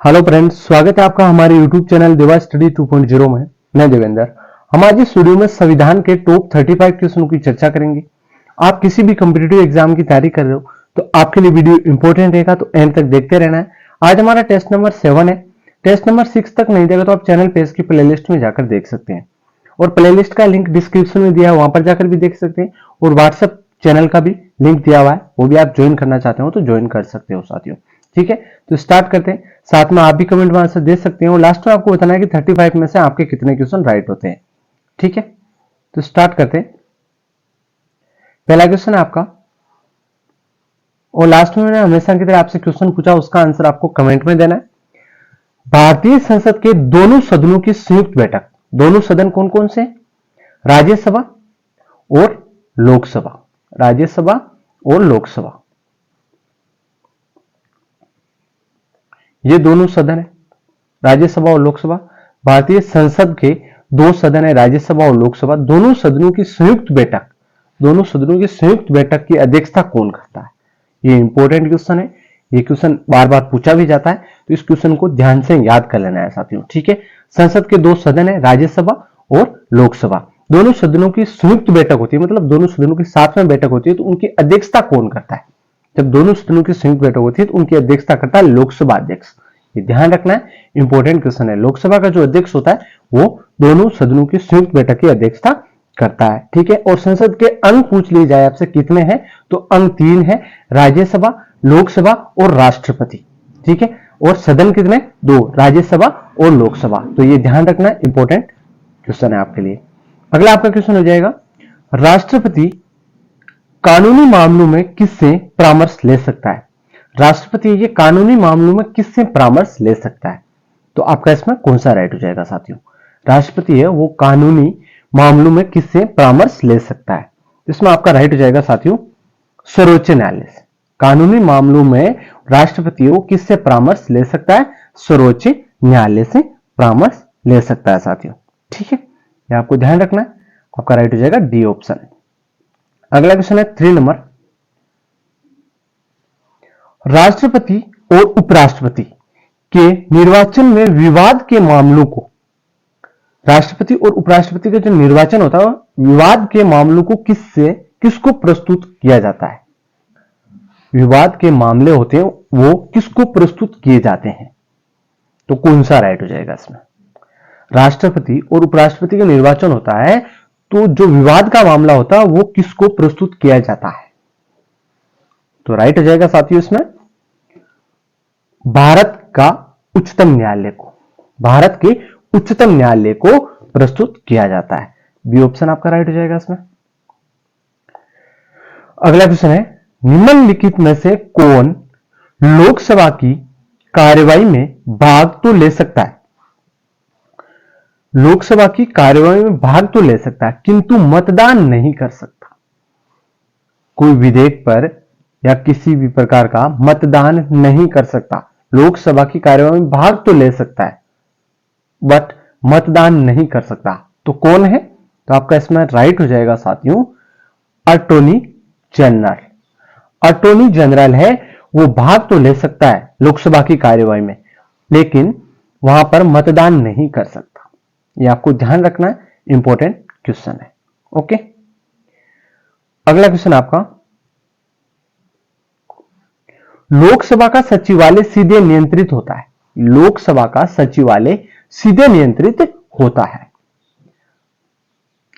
Hello friends, स्वागत है आपका हमारे यूट्यूब चैनल देवा स्टडी 2.0 में। मैं देवेंद्र। हम आज इस वीडियो में संविधान के टॉप 35 क्वेश्चन की चर्चा करेंगे। आप किसी भी कॉम्पिटिटिव एग्जाम की तैयारी कर रहे हो तो आपके लिए वीडियो इंपॉर्टेंट रहेगा, तो एंड तक देखते रहना है। आज हमारा टेस्ट नंबर 7 है। टेस्ट नंबर 6 तक नहीं देगा तो आप चैनल पे इसकी प्लेलिस्ट में जाकर देख सकते हैं, और प्लेलिस्ट का लिंक डिस्क्रिप्शन में दिया है, वहां पर जाकर भी देख सकते हैं। और व्हाट्सएप चैनल का भी लिंक दिया हुआ है, वो भी आप ज्वाइन करना चाहते हो तो ज्वाइन कर सकते हो साथियों। ठीक है, तो स्टार्ट करते हैं। साथ में आप भी कमेंट में आंसर दे सकते हैं, और लास्ट में आपको बताना है कि 35 में से आपके कितने क्वेश्चन राइट होते हैं। ठीक है, तो स्टार्ट करते हैं। पहला क्वेश्चन है आपका, और लास्ट में मैंने हमेशा की तरह आपसे क्वेश्चन पूछा, उसका आंसर आपको कमेंट में देना है। भारतीय संसद के दोनों सदनों की संयुक्त बैठक, दोनों सदन कौन कौन से? राज्यसभा और लोकसभा। राज्यसभा और लोकसभा, ये दोनों सदन है, राज्यसभा और लोकसभा। भारतीय संसद के दो सदन है, राज्यसभा और लोकसभा। दोनों सदनों की संयुक्त बैठक, दोनों सदनों की संयुक्त बैठक की अध्यक्षता कौन करता है? ये इंपॉर्टेंट क्वेश्चन है, ये क्वेश्चन बार बार पूछा भी जाता है, तो इस क्वेश्चन को ध्यान से याद कर लेना है साथियों। ठीक है, संसद के दो सदन है, राज्यसभा और लोकसभा। दोनों सदनों की संयुक्त बैठक होती है, मतलब दोनों सदनों की साथ में बैठक होती है, तो उनकी अध्यक्षता कौन करता है? जब दोनों सदनों की संयुक्त बैठक होती है तो उनकी अध्यक्षता करता है लोकसभा अध्यक्ष। ये ध्यान रखना है, इंपॉर्टेंट क्वेश्चन है। लोकसभा का जो अध्यक्ष होता है वो दोनों सदनों की संयुक्त बैठक की अध्यक्षता करता है। ठीक है, और संसद के अंग पूछ लिए जाए आपसे कितने हैं, तो अंग 3 है, राज्यसभा, लोकसभा और राष्ट्रपति। ठीक है, और सदन कितने? 2, राज्यसभा और लोकसभा। तो ये ध्यान रखना, इंपॉर्टेंट क्वेश्चन है आपके लिए। अगला आपका क्वेश्चन हो जाएगा, राष्ट्रपति कानूनी मामलों में किससे परामर्श ले सकता है? राष्ट्रपति ये कानूनी मामलों में किससे परामर्श ले सकता है? तो आपका इसमें कौन सा राइट हो जाएगा साथियों? राष्ट्रपति है वो कानूनी मामलों में किससे परामर्श ले सकता है? इसमें आपका राइट हो जाएगा साथियों सर्वोच्च न्यायालय से। कानूनी मामलों में राष्ट्रपति वो किससे परामर्श ले सकता है? सर्वोच्च न्यायालय से परामर्श ले सकता है साथियों। ठीक है, ये आपको ध्यान रखना है। आपका राइट हो जाएगा डी ऑप्शन। अगला क्वेश्चन है 3 नंबर, राष्ट्रपति और उपराष्ट्रपति के निर्वाचन में विवाद के मामलों को, राष्ट्रपति और उपराष्ट्रपति का जो निर्वाचन होता है विवाद के मामलों को किसको प्रस्तुत किया जाता है? विवाद के मामले होते हैं वो किसको प्रस्तुत किए जाते हैं? तो कौन सा राइट हो जाएगा इसमें? राष्ट्रपति और उपराष्ट्रपति का निर्वाचन होता है तो जो विवाद का मामला होता है वो किसको प्रस्तुत किया जाता है? तो राइट हो जाएगा साथियों इसमें भारत का उच्चतम न्यायालय को, भारत के उच्चतम न्यायालय को प्रस्तुत किया जाता है। बी ऑप्शन आपका राइट हो जाएगा इसमें। अगला क्वेश्चन है, निम्नलिखित में से कौन लोकसभा की कार्यवाही में भाग तो ले सकता है? लोकसभा की कार्यवाही में भाग तो ले सकता है किंतु मतदान नहीं कर सकता। कोई विधेयक पर या किसी भी प्रकार का मतदान नहीं कर सकता। लोकसभा की कार्यवाही में भाग तो ले सकता है बट मतदान नहीं कर सकता। तो कौन है? तो आपका इसमें राइट हो जाएगा साथियों अटॉर्नी जनरल। अटॉर्नी जनरल है वो भाग तो ले सकता है लोकसभा की कार्यवाही में, लेकिन वहां पर मतदान नहीं कर सकता। ये आपको ध्यान रखना है, इंपॉर्टेंट क्वेश्चन है। ओके, अगला क्वेश्चन आपका, लोकसभा का सचिवालय सीधे नियंत्रित होता है। लोकसभा का सचिवालय सीधे नियंत्रित होता है।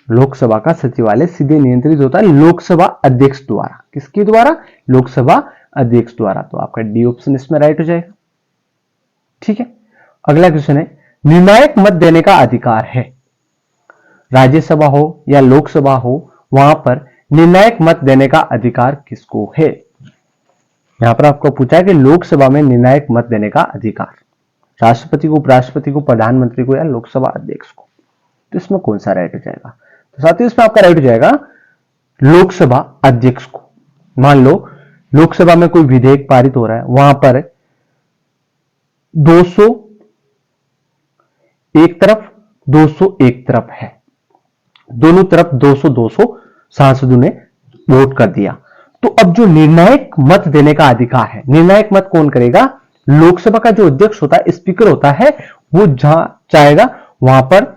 लोकसभा का सचिवालय सीधे नियंत्रित होता है लोकसभा अध्यक्ष द्वारा। किसके द्वारा? लोकसभा अध्यक्ष द्वारा। तो आपका डी ऑप्शन इसमें राइट हो जाएगा। ठीक है, अगला क्वेश्चन है, निर्णायक मत देने का अधिकार है, राज्यसभा हो या लोकसभा हो, वहां पर निर्णायक मत देने का अधिकार किसको है? यहां पर आपको पूछा है कि लोकसभा में निर्णायक मत देने का अधिकार राष्ट्रपति को, उपराष्ट्रपति को, प्रधानमंत्री को या लोकसभा अध्यक्ष को। तो इसमें कौन सा राइट हो जाएगा? तो साथियों इसमें आपका राइट हो जाएगा लोकसभा अध्यक्ष को। मान लो लोकसभा में कोई विधेयक पारित हो रहा है, वहां पर 200 एक तरफ, 200 एक तरफ है, दोनों तरफ 200-200 सांसदों ने वोट कर दिया। तो अब जो निर्णायक मत देने का अधिकार है, निर्णायक मत कौन करेगा? लोकसभा का जो अध्यक्ष होता है, स्पीकर होता है, वो जहां चाहेगा वहां पर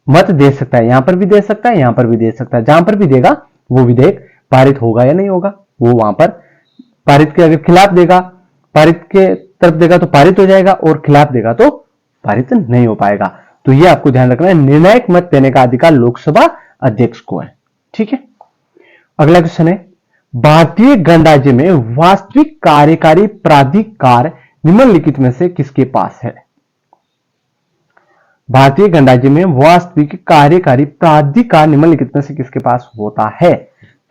मत दे सकता है, यहां पर भी दे सकता है, यहां पर भी दे सकता है, जहां पर भी देगा वो विधेयक पारित होगा या नहीं होगा, वो वहां पर पारित के अगर खिलाफ देगा, पारित के तरफ देगा तो पारित हो जाएगा, और खिलाफ देगा तो पारित नहीं हो पाएगा। तो ये आपको ध्यान रखना है, निर्णायक मत देने का अधिकार लोकसभा अध्यक्ष को है। ठीक है, अगला क्वेश्चन है, भारतीय गणराज्य में वास्तविक कार्यकारी प्राधिकार निम्नलिखित में से किसके पास है? भारतीय गणराज्य में वास्तविक कार्यकारी प्राधिकार निम्नलिखित में से किसके पास होता है?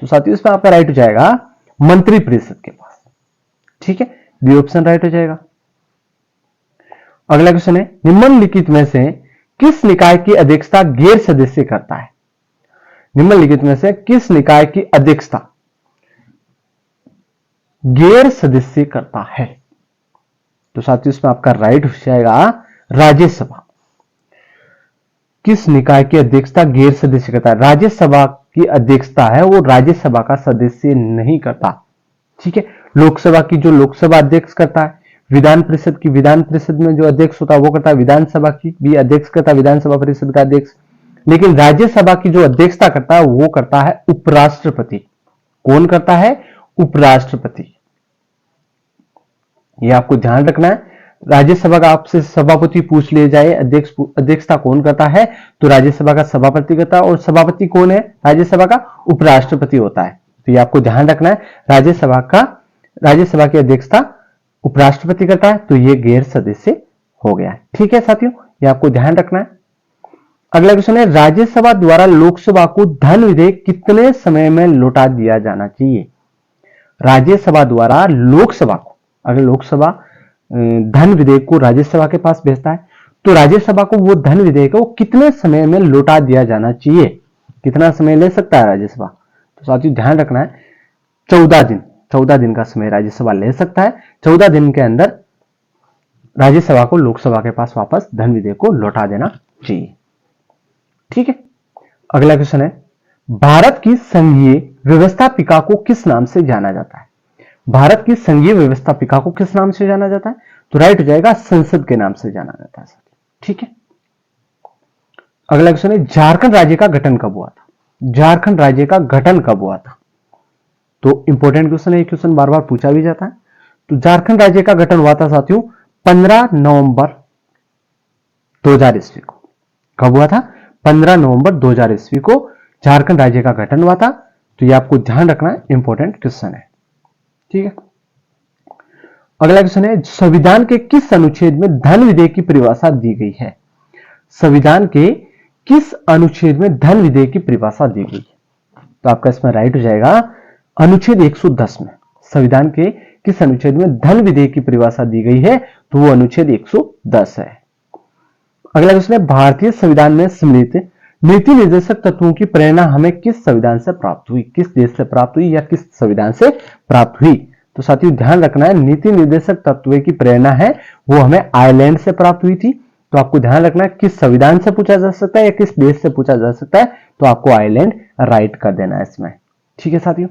तो साथियों इसमें आपका राइट हो जाएगा मंत्रिपरिषद के पास। ठीक है, बी ऑप्शन राइट हो जाएगा। अगला क्वेश्चन है, निम्नलिखित में से किस निकाय की अध्यक्षता गैर सदस्य करता है? निम्नलिखित में से किस निकाय की अध्यक्षता गैर सदस्य करता है? तो साथियों इसमें आपका राइट हो जाएगा राज्यसभा। किस निकाय की अध्यक्षता गैर सदस्य करता है? राज्यसभा की अध्यक्षता है वो राज्यसभा का सदस्य नहीं करता। ठीक है, लोकसभा की जो लोकसभा अध्यक्ष करता है, विधान परिषद की विधान परिषद में जो अध्यक्ष होता है वो करता है, विधानसभा की भी अध्यक्ष करता है विधानसभा परिषद का अध्यक्ष, लेकिन राज्यसभा की जो अध्यक्षता करता है वो करता है उपराष्ट्रपति। कौन करता है? उपराष्ट्रपति। ये आपको ध्यान रखना है। राज्यसभा का आपसे सभापति पूछ लिया जाए अध्यक्षता कौन करता है, तो राज्यसभा का सभापति करता है, और सभापति कौन है राज्यसभा का? उपराष्ट्रपति होता है। तो ये आपको ध्यान रखना है, राज्यसभा की अध्यक्षता उपराष्ट्रपति करता है, तो ये गैर सदस्य हो गया। ठीक है साथियों, ये आपको ध्यान रखना है। अगला क्वेश्चन है, राज्यसभा द्वारा लोकसभा को धन विधेयक कितने समय में लौटा दिया जाना चाहिए? राज्यसभा द्वारा लोकसभा को, अगर लोकसभा धन विधेयक को राज्यसभा के पास भेजता है तो राज्यसभा को वो धन विधेयक को कितने समय में लौटा दिया जाना चाहिए? कितना समय ले सकता है राज्यसभा? तो साथियों ध्यान रखना है, 14 दिन का समय राज्यसभा ले सकता है। 14 दिन के अंदर राज्यसभा को लोकसभा के पास वापस धन विधेयक को लौटा देना चाहिए। ठीक है, अगला क्वेश्चन है, भारत की संघीय व्यवस्थापिका को किस नाम से जाना जाता है? भारत की संघीय व्यवस्थापिका को किस नाम से जाना जाता है? तो राइट हो जाएगा संसद के नाम से जाना जाता है। ठीक है, अगला क्वेश्चन है, झारखंड राज्य का गठन कब हुआ था? झारखंड राज्य का गठन कब हुआ था? तो इंपॉर्टेंट क्वेश्चन है, क्वेश्चन बार बार पूछा भी जाता है। तो झारखंड राज्य का गठन हुआ था साथियों 15 नवंबर 2000 ईस्वी को। कब हुआ था? 15 नवंबर 2000 ईस्वी को झारखंड राज्य का गठन हुआ था। तो ये आपको ध्यान रखना है, इंपॉर्टेंट क्वेश्चन है। ठीक है, अगला क्वेश्चन है, संविधान के किस अनुच्छेद में धन विधेयक की परिभाषा दी गई है? संविधान के किस अनुच्छेद में धन विधेयक की परिभाषा दी गई है? तो आपका इसमें राइट हो जाएगा अनुच्छेद 110 में। संविधान के किस अनुच्छेद में धन विधेयक की परिभाषा दी गई है? तो वो अनुच्छेद 110 है। अगला क्वेश्चन है, भारतीय संविधान में सम्मिलित नीति निर्देशक तत्वों की प्रेरणा हमें किस संविधान से प्राप्त हुई? किस देश से प्राप्त हुई या किस संविधान से प्राप्त हुई? तो साथियों ध्यान रखना है, नीति निर्देशक तत्व की प्रेरणा है वो हमें आयरलैंड से प्राप्त हुई थी। तो आपको ध्यान रखना है, किस संविधान से पूछा जा सकता है या किस देश से पूछा जा सकता है, तो आपको आयरलैंड राइट कर देना है इसमें। ठीक है साथियों,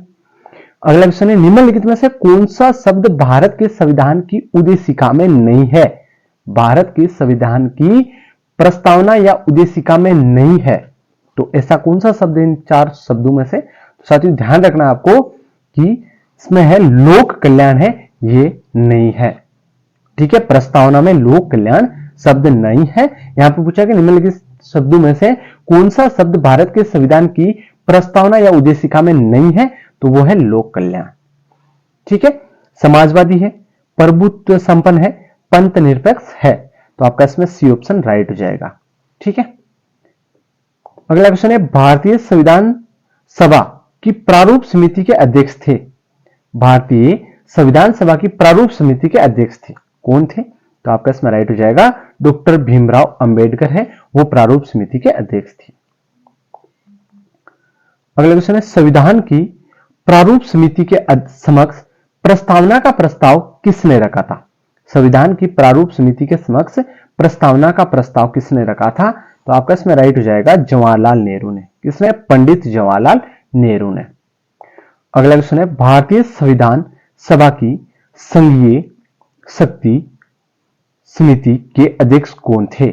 अगला क्वेश्चन है, निम्नलिखित में से कौन सा शब्द भारत के संविधान की उद्देशिका में नहीं है? भारत के संविधान की प्रस्तावना या उद्देशिका में नहीं है, तो ऐसा कौन सा शब्द इन 4 शब्दों में से? तो साथियों ध्यान रखना आपको कि इसमें है लोक कल्याण है, ये नहीं है। ठीक है, प्रस्तावना में लोक कल्याण शब्द नहीं है। यहां पर पूछा कि निम्नलिखित शब्दों में से कौन सा शब्द भारत के संविधान की प्रस्तावना या उद्देशिका में नहीं है? तो वो है लोक कल्याण। ठीक है, समाजवादी है, प्रभुत्व संपन्न है, पंथ निरपेक्ष है। तो आपका इसमें सी ऑप्शन राइट हो जाएगा। ठीक है, अगला क्वेश्चन है, भारतीय संविधान सभा की प्रारूप समिति के अध्यक्ष थे? भारतीय संविधान सभा की प्रारूप समिति के अध्यक्ष थे, कौन थे? तो आपका इसमें राइट हो जाएगा डॉक्टर भीमराव अंबेडकर है, वो प्रारूप समिति के अध्यक्ष थे। अगला क्वेश्चन है, संविधान की प्रारूप समिति के समक्ष प्रस्तावना का प्रस्ताव किसने रखा था? संविधान की प्रारूप समिति के समक्ष प्रस्तावना का प्रस्ताव किसने रखा था? तो आपका इसमें राइट हो जाएगा जवाहरलाल नेहरू ने। किसने? पंडित जवाहरलाल नेहरू ने। अगला क्वेश्चन है, भारतीय संविधान सभा की संघीय शक्ति समिति के अध्यक्ष कौन थे?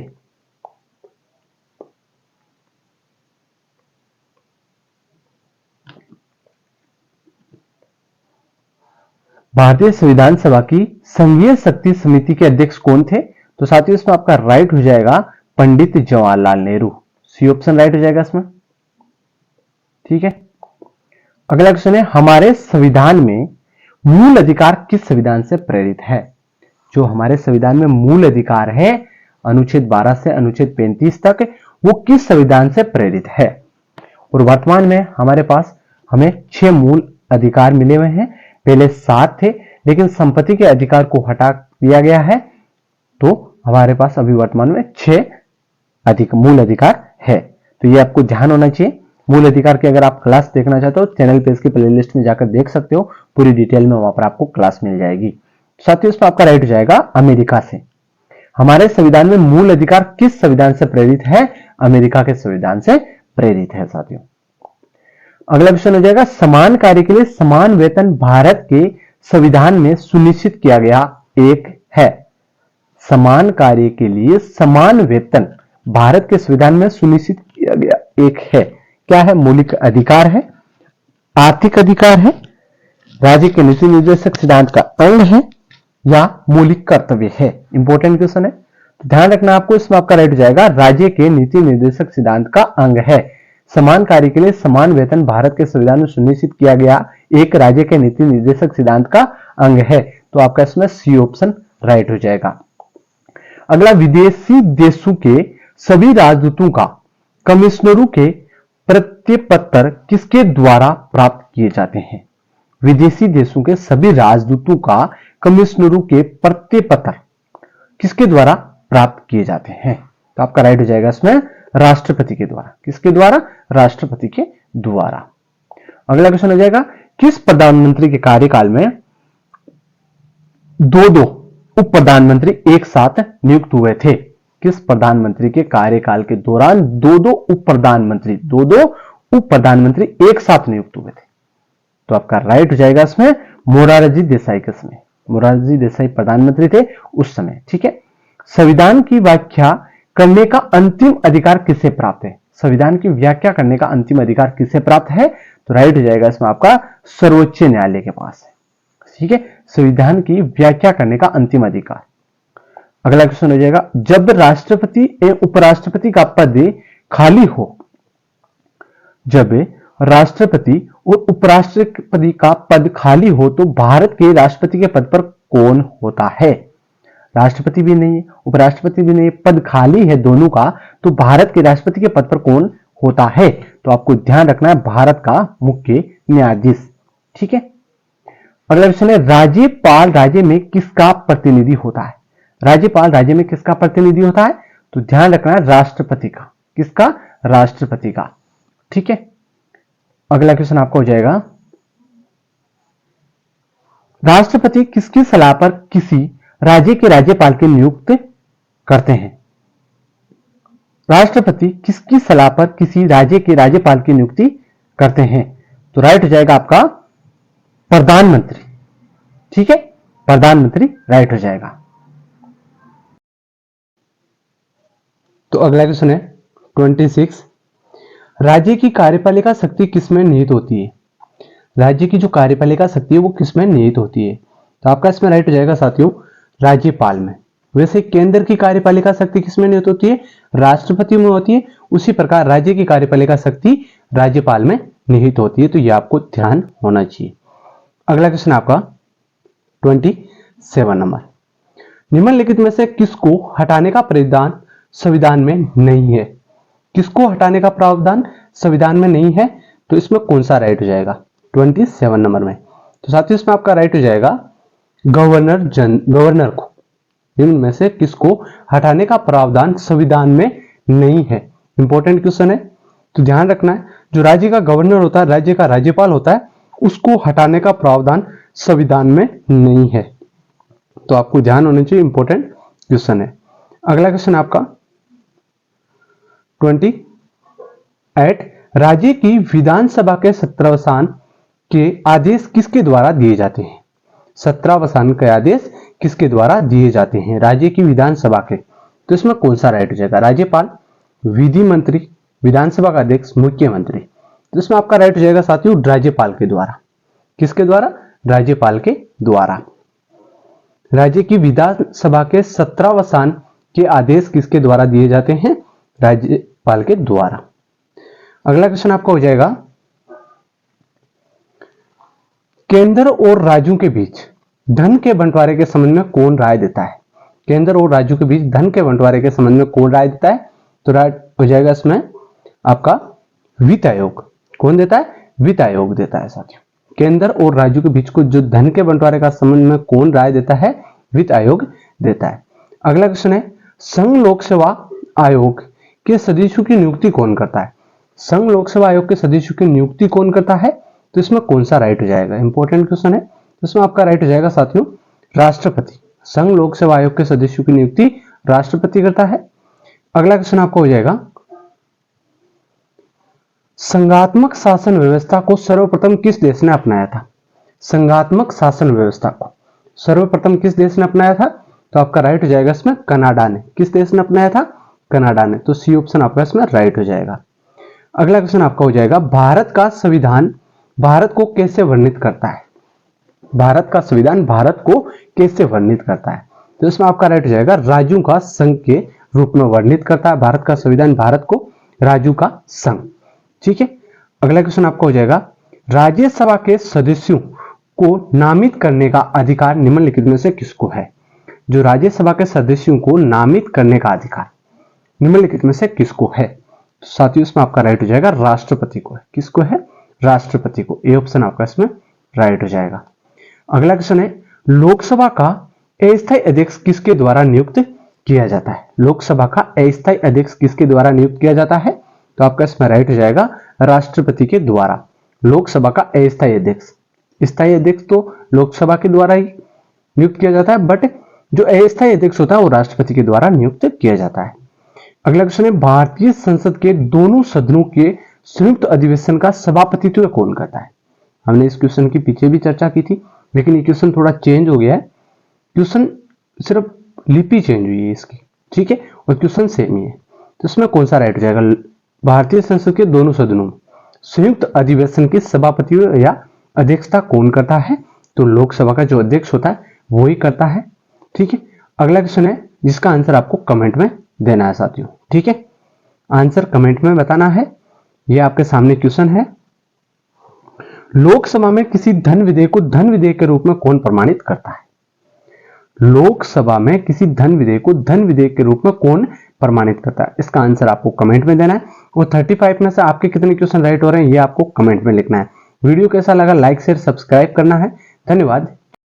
भारतीय संविधान सभा की संघीय शक्ति समिति के अध्यक्ष कौन थे? तो साथियों इसमें आपका राइट हो जाएगा Pandit Jawaharlal Nehru. C option right हो जाएगा इसमें। ठीक है, अगला क्वेश्चन है, हमारे संविधान में मूल अधिकार किस संविधान से प्रेरित है? जो हमारे संविधान में मूल अधिकार है अनुच्छेद 12 से अनुच्छेद 35 तक, वो किस संविधान से प्रेरित है? और वर्तमान में हमारे पास हमें 6 मूल अधिकार मिले हुए हैं। पहले 7 थे, लेकिन संपत्ति के अधिकार को हटा दिया गया है, तो हमारे पास अभी वर्तमान में 6 मूल अधिकार है। तो ये आपको ध्यान होना चाहिए। मूल अधिकार की अगर आप क्लास देखना चाहते हो चैनल पे इसकी प्लेलिस्ट में जाकर देख सकते हो, पूरी डिटेल में वहां पर आपको क्लास मिल जाएगी। साथियों इसमें आपका राइट हो जाएगा अमेरिका से। हमारे संविधान में मूल अधिकार किस संविधान से प्रेरित है? अमेरिका के संविधान से प्रेरित है साथियों। अगला क्वेश्चन हो जाएगा, समान कार्य के लिए समान वेतन भारत के संविधान में सुनिश्चित किया गया एक है। समान कार्य के लिए समान वेतन भारत के संविधान में सुनिश्चित किया गया एक है। क्या है? मौलिक अधिकार है, आर्थिक अधिकार है, राज्य के नीति निर्देशक सिद्धांत का अंग है, या मौलिक कर्तव्य है। इंपॉर्टेंट क्वेश्चन है, तो ध्यान रखना आपको। इसमें आपका राइट हो जाएगा राज्य के नीति निर्देशक सिद्धांत का अंग है। समान कार्य के लिए समान वेतन भारत के संविधान में सुनिश्चित किया गया एक राज्य के नीति निर्देशक सिद्धांत का अंग है। तो आपका इसमें सी ऑप्शन राइट हो जाएगा। अगला, विदेशी देशों के सभी राजदूतों का कमिश्नरों के प्रत्यपत्र किसके द्वारा प्राप्त किए जाते हैं? विदेशी देशों के सभी राजदूतों का कमिश्नरों के प्रत्यपत्र किसके द्वारा प्राप्त किए जाते हैं? तो आपका राइट हो जाएगा इसमें राष्ट्रपति के द्वारा। किसके द्वारा? राष्ट्रपति के द्वारा। अगला क्वेश्चन हो जाएगा, किस प्रधानमंत्री के कार्यकाल में दो उप प्रधानमंत्री एक साथ नियुक्त हुए थे? किस प्रधानमंत्री के कार्यकाल के दौरान दो उप प्रधानमंत्री एक साथ नियुक्त हुए थे? तो आपका राइट हो जाएगा इसमें मोरारजी देसाई के समय। मोरारजी देसाई प्रधानमंत्री थे उस समय। ठीक है, संविधान की व्याख्या करने का अंतिम अधिकार किसे प्राप्त है? संविधान की व्याख्या करने का अंतिम अधिकार किसे प्राप्त है? तो राइट हो जाएगा इसमें आपका सर्वोच्च न्यायालय के पास है। ठीक है, संविधान की व्याख्या करने का अंतिम अधिकार। अगला क्वेश्चन हो जाएगा, जब राष्ट्रपति एवं उपराष्ट्रपति का पद खाली हो, जब राष्ट्रपति और उपराष्ट्रपति का पद खाली हो तो भारत के राष्ट्रपति के पद पर कौन होता है? राष्ट्रपति भी नहीं है, उपराष्ट्रपति भी नहीं है, पद खाली है दोनों का, तो भारत के राष्ट्रपति के पद पर कौन होता है? तो आपको ध्यान रखना है भारत का मुख्य न्यायाधीश। ठीक है, अगला क्वेश्चन है, राज्यपाल राज्य में किसका प्रतिनिधि होता है? राज्यपाल राज्य में किसका प्रतिनिधि होता है? तो ध्यान रखना है राष्ट्रपति का। किसका? राष्ट्रपति का। ठीक है, अगला क्वेश्चन आपका हो जाएगा, राष्ट्रपति किसकी सलाह पर किसी राज्य के राज्यपाल की नियुक्त करते हैं? राष्ट्रपति किसकी सलाह पर किसी राज्य के राज्यपाल की नियुक्ति करते हैं? तो राइट हो जाएगा आपका प्रधानमंत्री। ठीक है, प्रधानमंत्री राइट हो जाएगा। तो अगला क्वेश्चन है 26, राज्य की कार्यपालिका शक्ति किसमें निहित होती है? राज्य की जो कार्यपालिका शक्ति है वो किसमें निहित होती है? तो आपका इसमें राइट हो जाएगा साथियों राज्यपाल में। वैसे केंद्र की कार्यपालिका शक्ति किसमें निहित होती है? राष्ट्रपति में होती है। उसी प्रकार राज्य की कार्यपालिका शक्ति राज्यपाल में निहित होती है। तो यह आपको ध्यान होना चाहिए। अगला क्वेश्चन आपका 27 नंबर, निम्नलिखित में से किसको हटाने का प्रावधान संविधान में नहीं है? किसको हटाने का प्रावधान संविधान में नहीं है? तो इसमें कौन सा राइट हो जाएगा 27 नंबर में? तो साथियों इसमें आपका राइट हो जाएगा गवर्नर को। इनमें से किसको हटाने का प्रावधान संविधान में नहीं है? इंपॉर्टेंट क्वेश्चन है, तो ध्यान रखना है। जो राज्य का गवर्नर होता है, राज्य का राज्यपाल होता है, उसको हटाने का प्रावधान संविधान में नहीं है। तो आपको ध्यान होना चाहिए, इंपॉर्टेंट क्वेश्चन है। अगला क्वेश्चन आपका 28, राज्य की विधानसभा के सत्रावसान के आदेश किसके द्वारा दिए जाते हैं? 17वां के आदेश किसके द्वारा दिए जाते हैं? राज्य की विधानसभा के। तो इसमें कौन सा राइट हो जाएगा? राज्यपाल, विधि मंत्री, विधानसभा का अध्यक्ष, मुख्यमंत्री। तो इसमें आपका राइट हो जाएगा साथियों राज्यपाल के द्वारा। किसके द्वारा? राज्यपाल के द्वारा। राज्य की विधानसभा के 17वां के आदेश किसके द्वारा दिए जाते हैं? राज्यपाल के द्वारा। अगला क्वेश्चन आपका हो जाएगा, केंद्र और राज्यों के बीच धन के बंटवारे के संबंध में कौन राय देता है? केंद्र और राज्यों के बीच धन के बंटवारे के संबंध में कौन राय देता है? तो राय हो जाएगा इसमें आपका वित्त आयोग। कौन देता है? वित्त आयोग देता है साथियों। केंद्र और राज्यों के बीच को जो धन के बंटवारे का संबंध में कौन राय देता है? वित्त आयोग देता है। अगला क्वेश्चन है, संघ लोक सेवा आयोग के सदस्यों की नियुक्ति कौन करता है? संघ लोक सेवा आयोग के सदस्यों की नियुक्ति कौन करता है? तो इसमें कौन सा राइट हो जाएगा? इंपॉर्टेंट क्वेश्चन है। इसमें आपका राइट हो जाएगा साथियों राष्ट्रपति। संघ लोक सेवा आयोग के सदस्यों की नियुक्ति राष्ट्रपति करता है। अगला क्वेश्चन आपका हो जाएगा, संघात्मक शासन व्यवस्था को सर्वप्रथम किस देश ने अपनाया था? संघात्मक शासन व्यवस्था को सर्वप्रथम किस देश ने अपनाया था? तो आपका राइट हो जाएगा इसमें कनाडा ने। किस देश ने अपनाया था? कनाडा ने। तो सी ऑप्शन आपका इसमें राइट हो जाएगा। अगला क्वेश्चन आपका हो जाएगा, भारत का संविधान भारत को कैसे वर्णित करता है? भारत का संविधान भारत को कैसे वर्णित करता है? तो इसमें आपका राइट हो जाएगा राज्यों का संघ के रूप में वर्णित करता है। भारत का संविधान भारत को राज्यों का संघ। ठीक है। अगला क्वेश्चन आपका हो जाएगा, राज्यसभा के सदस्यों को नामित करने का अधिकार निम्नलिखित में से किसको है? जो राज्यसभा के सदस्यों को नामित करने का अधिकार निम्नलिखित में से किसको है? साथियों इसमें आपका राइट हो जाएगा राष्ट्रपति को है। किसको है? राष्ट्रपति को। ए ऑप्शन आपका इसमें राइट हो जाएगा। अगला क्वेश्चन है, लोकसभा का अस्थायी अध्यक्ष किसके द्वारा नियुक्त किया जाता है? लोकसभा का अस्थायी अध्यक्ष किसके द्वारा नियुक्त किया जाता है? तो आपका इसमें राइट हो जाएगा राष्ट्रपति के द्वारा। लोकसभा का अस्थायी अध्यक्ष, स्थायी अध्यक्ष तो लोकसभा के द्वारा ही नियुक्त किया जाता है, बट जो अस्थायी अध्यक्ष होता है वो राष्ट्रपति के द्वारा नियुक्त किया जाता है। अगला क्वेश्चन है, भारतीय संसद के दोनों सदनों के संयुक्त अधिवेशन का सभापतित्व कौन करता है? हमने इस क्वेश्चन की पीछे भी चर्चा की थी, लेकिन ये क्वेश्चन थोड़ा चेंज हो गया है। क्वेश्चन सिर्फ लिपि चेंज हुई है इसकी, ठीक है, और क्वेश्चन सेम ही है। तो इसमें कौन सा राइट हो जाएगा? भारतीय संसद के दोनों सदनों संयुक्त अधिवेशन की सभापतित्व या अध्यक्षता कौन करता है? तो लोकसभा का जो अध्यक्ष होता है वो ही करता है। ठीक है। अगला क्वेश्चन है जिसका आंसर आपको कमेंट में देना है साथियों। ठीक है, आंसर कमेंट में बताना है। ये आपके सामने क्वेश्चन है, लोकसभा में किसी धन विधेयक को धन विधेयक के रूप में कौन प्रमाणित करता है? लोकसभा में किसी धन विधेयक को धन विधेयक के रूप में कौन प्रमाणित करता है? इसका आंसर आपको कमेंट में देना है। और 35 में से आपके कितने क्वेश्चन राइट हो रहे हैं ये आपको कमेंट में लिखना है। वीडियो कैसा लगा लाइक शेयर सब्सक्राइब करना है। धन्यवाद।